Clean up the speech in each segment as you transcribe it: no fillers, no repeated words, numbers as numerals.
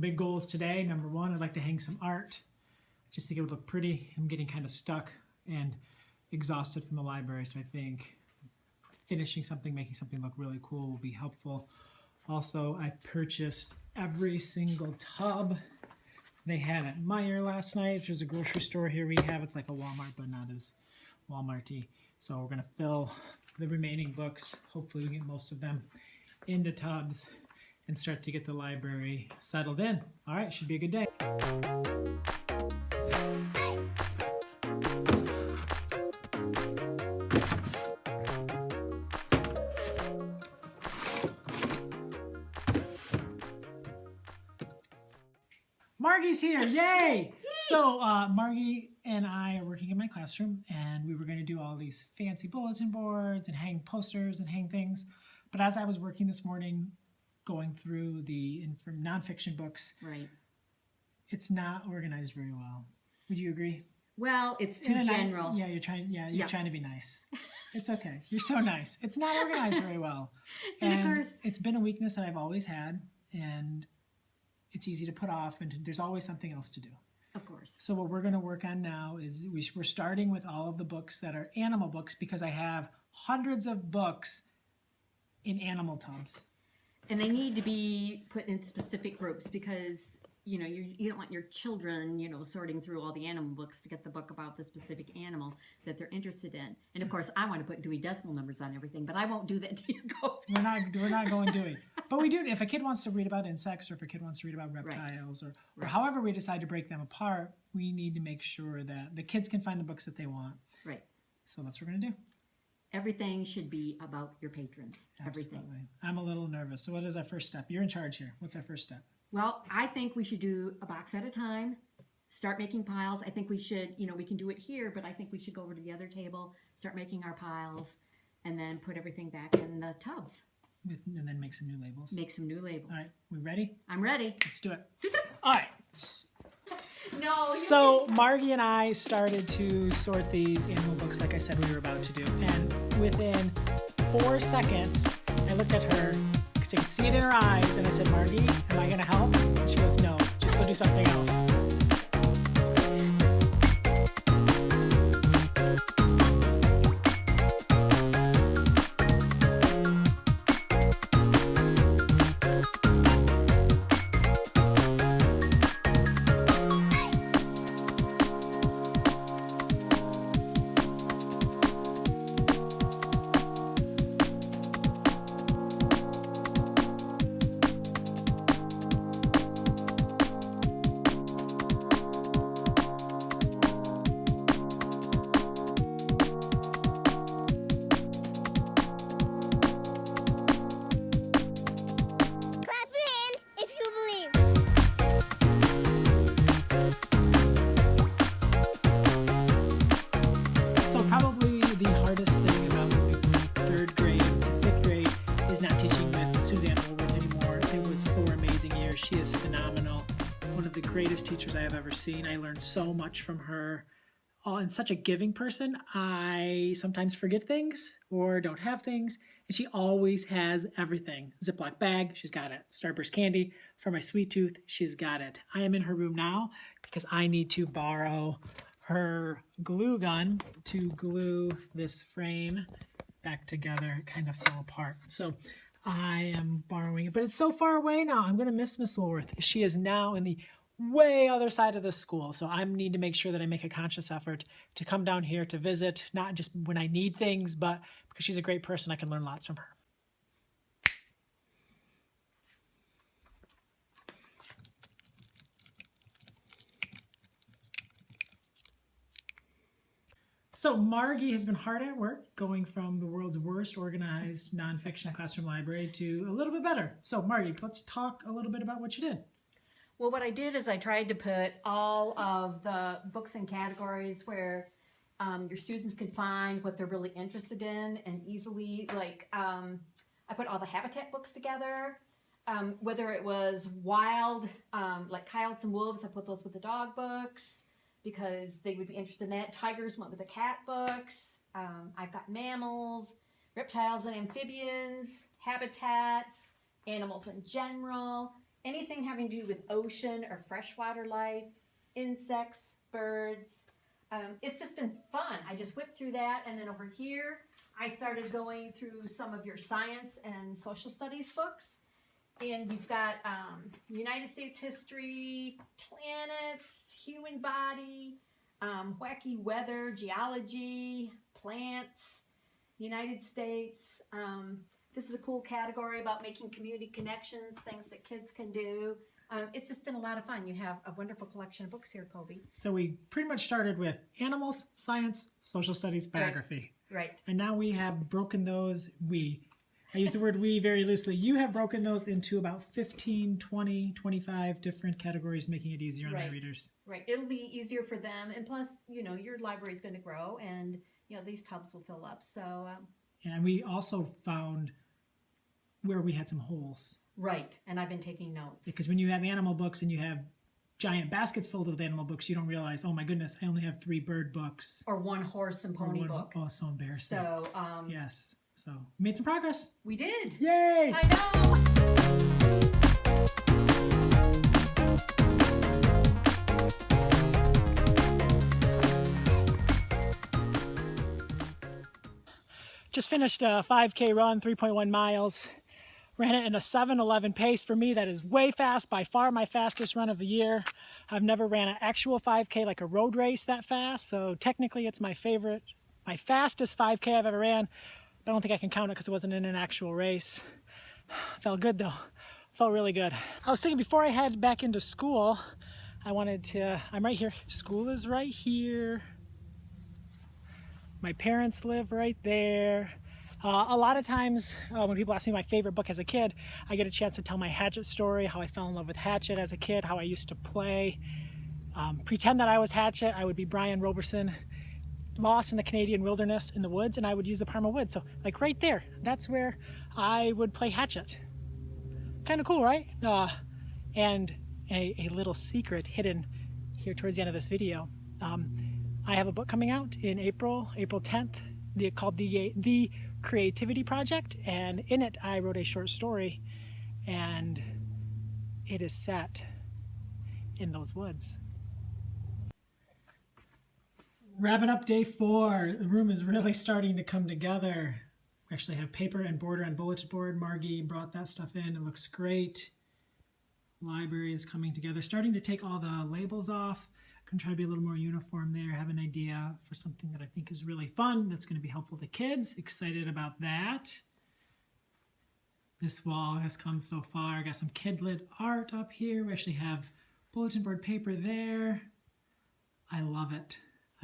big goals today. Number one, I'd like to hang some art. I just think it would look pretty. I'm getting kind of stuck and exhausted from the library, so I think finishing something, making something look really cool will be helpful. Also, I purchased every single tub they had at Meijer last night, which is a grocery store here we have. It's like a Walmart, but not as Walmart-y. So we're gonna fill the remaining books, hopefully we get most of them, into tubs and start to get the library settled in. All right, should be a good day. Margie's here, yay! So Margie and I are working in my classroom, and we were going to do all these fancy bulletin boards and hang posters and hang things. But as I was working this morning, going through the nonfiction books, right, it's not organized very well. Would you agree? Well, it's too general. Yeah, you're trying. Yeah, you're trying to be nice. It's okay. You're so nice. It's not organized very well, and of course, it's been a weakness that I've always had, and it's easy to put off, and there's always something else to do. Of course. So what we're going to work on now is we're starting with all of the books that are animal books, because I have hundreds of books in animal tubs. And they need to be put in specific groups, because you know you don't want your children sorting through all the animal books to get the book about the specific animal that they're interested in. And of course, I want to put Dewey Decimal numbers on everything, but I won't do that until you go. We're not going Dewey, but we do. If a kid wants to read about insects, or if a kid wants to read about reptiles, or however we decide to break them apart, we need to make sure that the kids can find the books that they want. Right. So that's what we're gonna do. Everything should be about your patrons. Absolutely. Everything. I'm a little nervous. So what is our first step? You're in charge here. What's our first step? Well, I think we should do a box at a time. Start making piles. I think we should, we can do it here, but I think we should go over to the other table, start making our piles, and then put everything back in the tubs. And then make some new labels. Make some new labels. All right, we ready? I'm ready. Let's do it. All right. No. So Margie and I started to sort these animal books like I said we were about to do. And within 4 seconds, I looked at her, because I could see it in her eyes, and I said, Margie, am I going to help? And she goes, no, just go do something else. She is phenomenal. One of the greatest teachers I have ever seen. I learned so much from her. And such a giving person. I sometimes forget things or don't have things, and she always has everything. Ziploc bag, she's got it. Starburst candy for my sweet tooth, she's got it. I am in her room now because I need to borrow her glue gun to glue this frame back together. It kind of fell apart. So I am borrowing it, but it's so far away now. I'm going to miss Miss Woolworth. She is now in the way other side of the school. So I need to make sure that I make a conscious effort to come down here to visit, not just when I need things, but because she's a great person, I can learn lots from her. So Margie has been hard at work, going from the world's worst organized nonfiction classroom library to a little bit better. So Margie, let's talk a little bit about what you did. Well, what I did is I tried to put all of the books in categories where your students could find what they're really interested in and easily, like I put all the habitat books together, whether it was wild, like coyotes and wolves, I put those with the dog books, because they would be interested in that. Tigers went with the cat books. I've got mammals, reptiles and amphibians, habitats, animals in general, anything having to do with ocean or freshwater life, insects, birds. It's just been fun. I just whipped through that, and then over here I started going through some of your science and social studies books. And you've got United States history, planets, human body, wacky weather, geology, plants, United States. This is a cool category about making community connections, things that kids can do. It's just been a lot of fun. You have a wonderful collection of books here, Kobe. So we pretty much started with animals, science, social studies, biography. Right. And now we have broken those, I use the word we very loosely. You have broken those into about 15, 20, 25 different categories, making it easier on my readers. Right. It'll be easier for them. And plus, you know, your library is going to grow and, you know, these tubs will fill up. So, and we also found where we had some holes. Right. And I've been taking notes. Because when you have animal books and you have giant baskets filled with animal books, you don't realize, oh my goodness, I only have 3 bird books. Or 1 horse and pony book. Oh, it's so embarrassing. So, yes. So, we made some progress. We did. Yay! I know! Just finished a 5K run, 3.1 miles. Ran it in a 7:11 pace. For me, that is way fast, by far my fastest run of the year. I've never ran an actual 5K, like a road race, that fast. So technically it's my fastest 5K I've ever ran. But I don't think I can count it because it wasn't in an actual race. Felt good though. Felt really good. I was thinking before I head back into school, I'm right here. School is right here. My parents live right there. A lot of times when people ask me my favorite book as a kid, I get a chance to tell my Hatchet story, how I fell in love with Hatchet as a kid, how I used to play. Pretend that I was Hatchet. I would be Brian Roberson, lost in the Canadian wilderness in the woods, and I would use the Parma woods. So like right there, that's where I would play Hatchet. Kind of cool, right? And a little secret hidden here towards the end of this video. I have a book coming out in April 10th, called The Creativity Project, and in it I wrote a short story, and it is set in those woods. Wrapping up day 4. The room is really starting to come together. We actually have paper and border and bulletin board. Margie brought that stuff in. It looks great. Library is coming together. Starting to take all the labels off. Going to try to be a little more uniform there. Have an idea for something that I think is really fun, that's going to be helpful to kids. Excited about that. This wall has come so far. I got some kid-lit art up here. We actually have bulletin board paper there. I love it.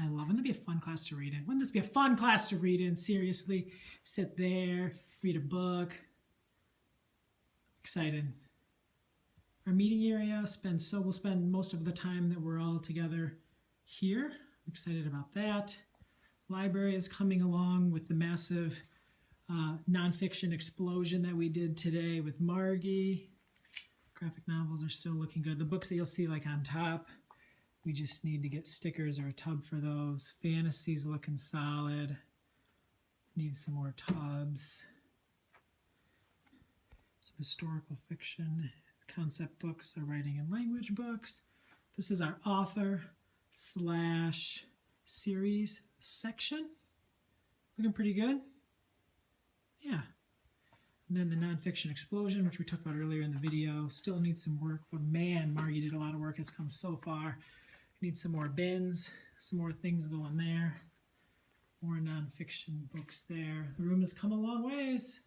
Wouldn't it be a fun class to read in? Wouldn't this be a fun class to read in? Seriously, sit there, read a book. Excited. Our meeting area we'll spend most of the time that we're all together here. I'm excited about that. Library is coming along with the massive nonfiction explosion that we did today with Margie. Graphic novels are still looking good. The books that you'll see like on top, we just need to get stickers or a tub for those. Fantasy's looking solid. Need some more tubs. Some historical fiction. Concept books are writing and language books. This is our author / series section. Looking pretty good. Yeah. And then the nonfiction explosion, which we talked about earlier in the video, still needs some work, but man, Margie did a lot of work. Has come so far. Need some more bins, some more things going there. More nonfiction books there. The room has come a long ways.